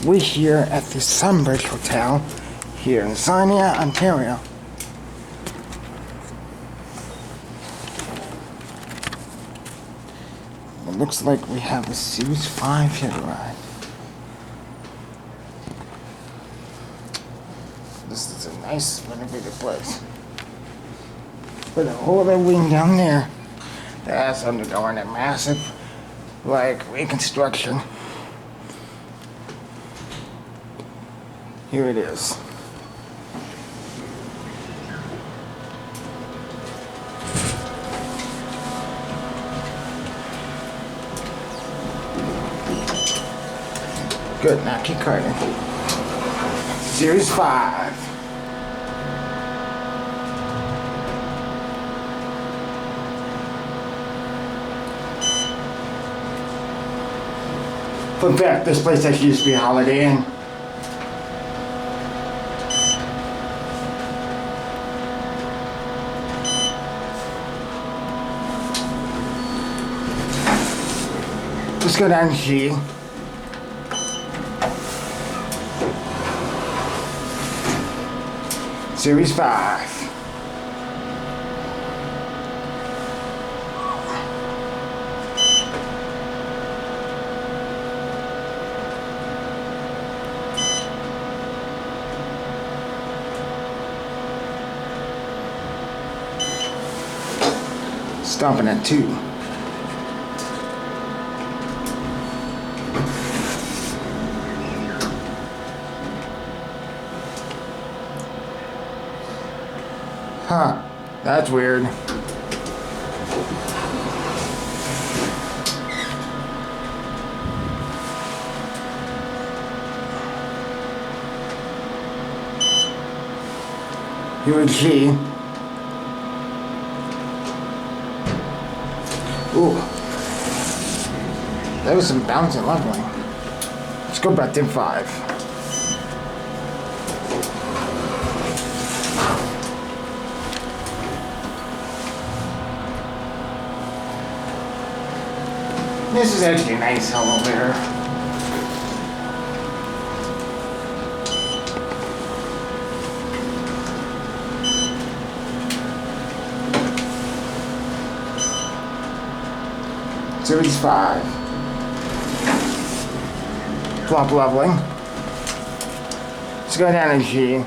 We're here at the Sunbridge Hotel here in Sarnia, Ontario. It looks like we have a Series 5 here to ride. This is a nice renovated place. With a whole other wing down there that's undergoing a massive, reconstruction. Here it is. Good, now keep cutting. Series 5. Fun fact, this place actually used to be a Holiday Inn. Let's go down and see. Series 5. Stopping at 2. Huh, that's weird. Here we see. Ooh. That was some bouncing leveling. Let's go back to 5. This is actually a nice elevator. Series 5. Flop leveling. Let's go down and see.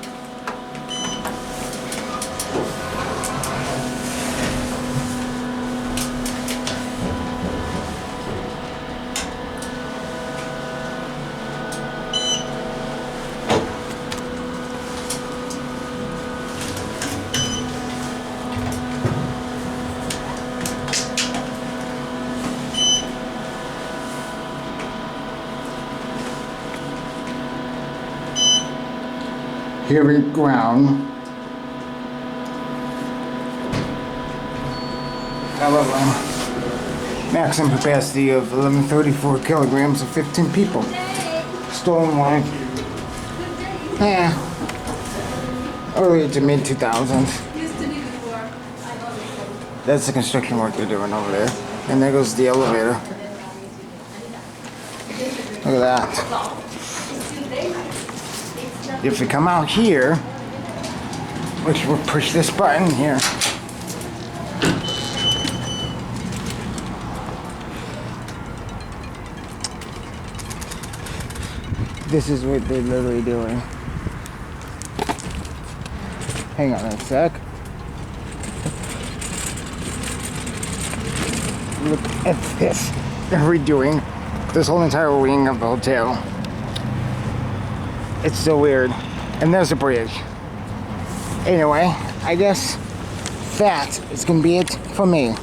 Here we ground. Maximum capacity of 1134 kilograms of 15 people. Stolen wine. Yeah. Early to mid 2000s. That's the construction work they're doing over there. And there goes the elevator. Look at that. If we come out here, which we'll push this button here. This is what they're literally doing. Hang on a sec. Look at this. They're redoing this whole entire wing of the hotel. It's so weird. And there's a bridge. Anyway, I guess that is gonna be it for me.